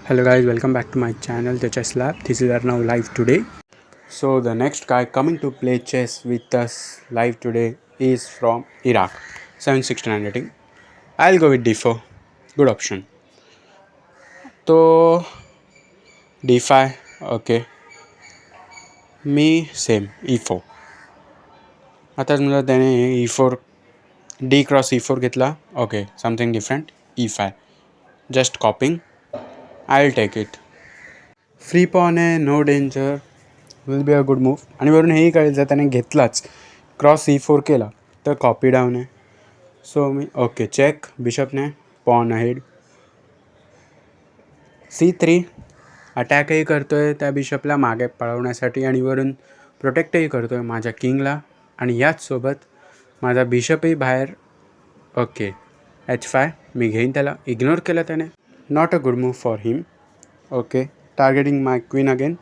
Hello guys, welcome back to my channel The Chess Lab. This is Arnav live today. So the next guy coming to play chess with us live today is from Iraq. 769 rating. I'll go with d4. Good option. So d5. Okay. Me same e4. आता समजा त्याने e4 d cross e4 घेतला. Okay, something different. e5. Just copying. I'll take it. Free pawn आहे, no danger, will be a good move. आणि वरून हेही कळेल जर त्याने घेतलाच क्रॉस e4 केला तर कॉपी डाऊन आहे. सो मी ओके चेक. बिशपने पॉन अहेड. c3 अटॅकही करतो आहे त्या बिशपला मागे पळवण्यासाठी आणि वरून प्रोटेक्टही करतो आहे माझ्या किंगला. आणि याचसोबत माझा बिशपही बाहेर. ओके h5 मी घेईन त्याला. इग्नोर केलं त्याने. Not a good move for him. Okay targeting my queen again.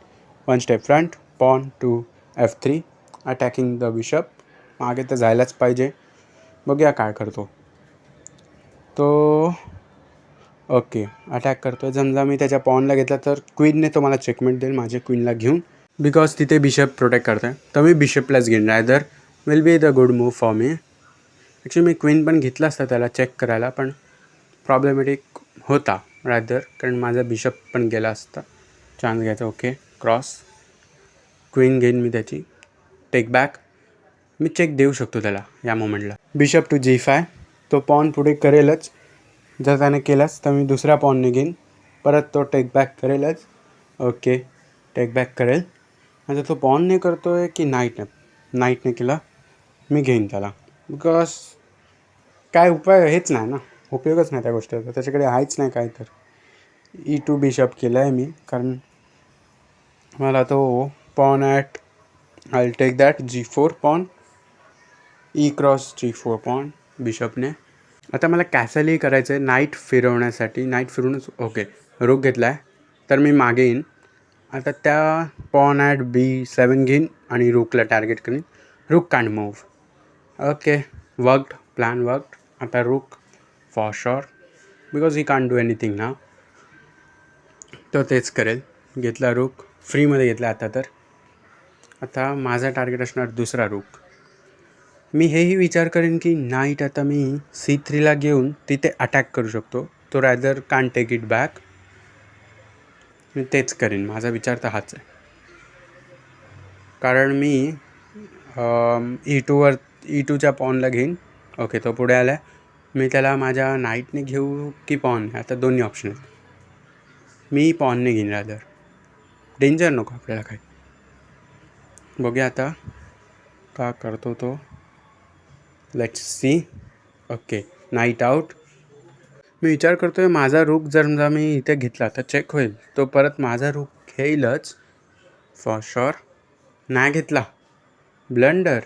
One step front, pawn to f3, attacking the bishop. मागे तर जायलाच पाहिजे. बघूया काय करतो तो. ओके अटॅक करतो आहे. समजा मी त्याच्या पॉनला घेतला तर क्वीनने तो मला चेकमेट देईल माझ्या क्वीनला घेऊन, बिकॉज तिथे बिशप प्रोटेक्ट करतो आहे. तर मी बिशपलाच घेईन. Rather will be the good move for me. Actually मी क्वीन पण घेतला असता त्याला चेक करायला, पण प्रॉब्लेमॅटिक होता रायदर, कारण माझा बिशप पण गेला असता. चान्स घ्यायचा. ओके क्रॉस क्वीन घेईन मी त्याची. Take back. मी चेक देऊ शकतो त्याला या मोमेंटला. Bishop to g5. तो पॉन पुढे करेलच. जर त्याने केलाच तर मी दुसऱ्या पॉनने घेईन. परत तो टेक बॅक करेलच. ओके टेक बॅक करेल. आता तो पॉनने करतो आहे की नाईटने केला. मी घेईन त्याला, बिकॉज काय उपाय हेच नाही ना, उपयोगच नाही त्या गोष्टीचा. त्याच्याकडे आहेच नाही काय. तर e2 बिशप केला आहे मी, कारण मला तो pawn at I take that g4 pawn. E cross g4 pawn बिशपने. आता मला कॅसलही करायचं आहे नाईट फिरवण्यासाठी. नाईट फिरूनच ओके रूक घेतला आहे तर मी मागे येईन. आता त्या पॉन ॲट b7 घेईन आणि रूकला टार्गेट करीन. रूक can't move. Okay worked, plan worked. आता रूक for sure, because he can't do anything ना. तो तेच करेल. घेतला रूक, फ्रीमध्ये घेतला. आता माझा टार्गेट असणार दुसरा रूक. मी हेही विचार करेन की नाईट आता मी c3ला घेऊन तिथे अटॅक करू शकतो. तो रादर कान टेक इट बॅक. मी तेच करेन. माझा विचार तर हाच आहे, कारण मी e2च्या पॉनला घेईन. ओके तो पुढे आला आहे. मी त्याला माझ्या नाईटने घेऊ की पॉन. आता दोन्ही ऑप्शन आहेत. मी पॉनने घेईन रादर. डेंजर नको आपल्याला काही. बघूया आता का करतो तो. Let's see. Okay knight out. मी विचार करतो आहे माझा रूक जर समजा मी इथे घेतला तर चेक होईल. तो परत माझा रूक घेईलच फॉर शॉर. नाही घेतला, ब्लंडर.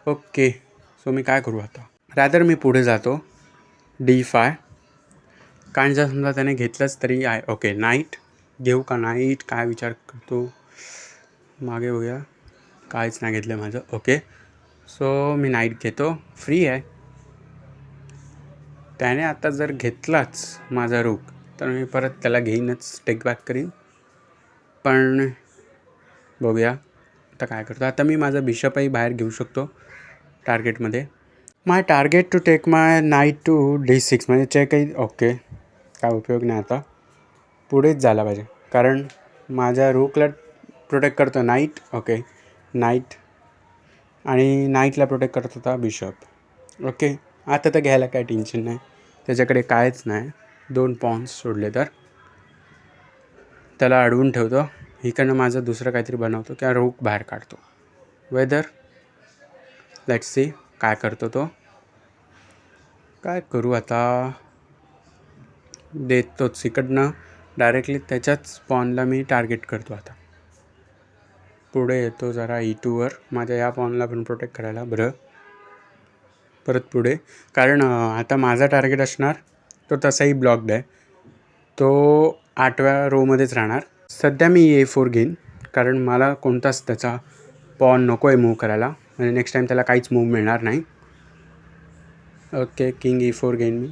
ओके सो मी काय करू आता. रादर मी पुढे जातो d5. कारण जर समजा त्याने घेतलंच तरी आहे. ओके नाईट घेऊ का नाईट काय विचार करतो. मागे बघूया. काहीच नाही घेतलं माझं. ओके सो मी नाईट घेतो. फ्री आहे. त्याने आता जर घेतलाच माझा रूक तर मी परत त्याला घेईनच. टेक बॅक करीन. पण बघूया आता काय करतो. आता मी माझा बिशपही बाहेर घेऊ शकतो टार्गेटमध्ये. My target to take my knight to d6 म्हणजे चेकही. ओके काय उपयोग नाही आता. पुढेच झाला पाहिजे, कारण माझ्या रूकला प्रोटेक्ट करतो नाईट. ओके नाईट आणि नाईटला प्रोटेक्ट करत होता बिशप. ओके आता तर घ्यायला काय टेन्शन नाही. त्याच्याकडे कायच नाही. 2 पॉन्स सोडले तर त्याला अडवून ठेवतो. इकडनं माझं दुसरं काहीतरी बनवतो किंवा रूक बाहेर काढतो. वेदर लेट्स सी काय करतो तो. काय करू आता. देतोच इकडनं डायरेक्टली त्याच्याच पॉनला मी टार्गेट करतो. आता पुढे येतो जरा e2वर. माझ्या या पॉनला पण प्रोटेक्ट करायला. बरं परत पुढे, कारण आता माझा टार्गेट असणार तो तसाही ब्लॉक्ड आहे. तो 8व्या रोमध्येच राहणार. सध्या मी a4 घेईन, कारण मला कोणताच त्याचा पॉन नको आहे मूव करायला. म्हणजे नेक्स्ट टाईम त्याला काहीच मूव मिळणार नाही. ओके किंग e4 घेईन मी.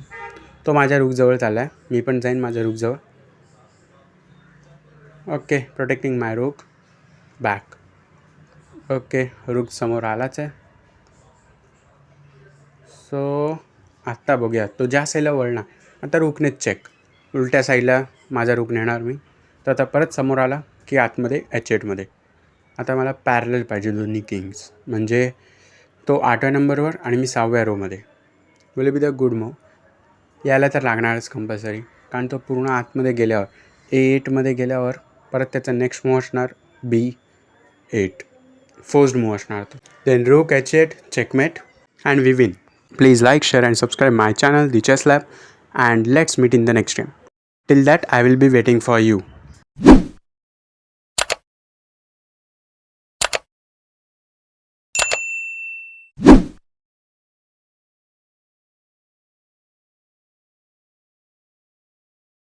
तो माझ्या रूकजवळ चालला आहे. मी पण जाईन माझ्या रूकजवळ. ओके, प्रोटेक्टिंग माय रूक बॅक. ओके, रूक समोर आलाच आहे. सो आत्ता बघूया तो ज्या साईडला वळणार. आता रूकनेच चेक. उलट्या साईडला माझा रूक नेणार मी. तर आता परत समोर आला की आतमध्ये H8मध्ये. आता मला पॅरलल पाहिजे दोन्ही किंग्स. म्हणजे तो 8व्या नंबरवर आणि मी 6व्या रोमध्ये. Will be the good move. यायला तर लागणारच कंपल्सरी. कारण तो पूर्ण आतमध्ये गेल्यावर A8मध्ये गेल्यावर परत त्याचा नेक्स्ट मूव असणार B8. फोर्स्ड मूव असणार तो. Then rook H8 checkmate and we win. Please like, share and subscribe my channel, The Chess Lab, and let's meet in the next game. Till that, I will be waiting for you.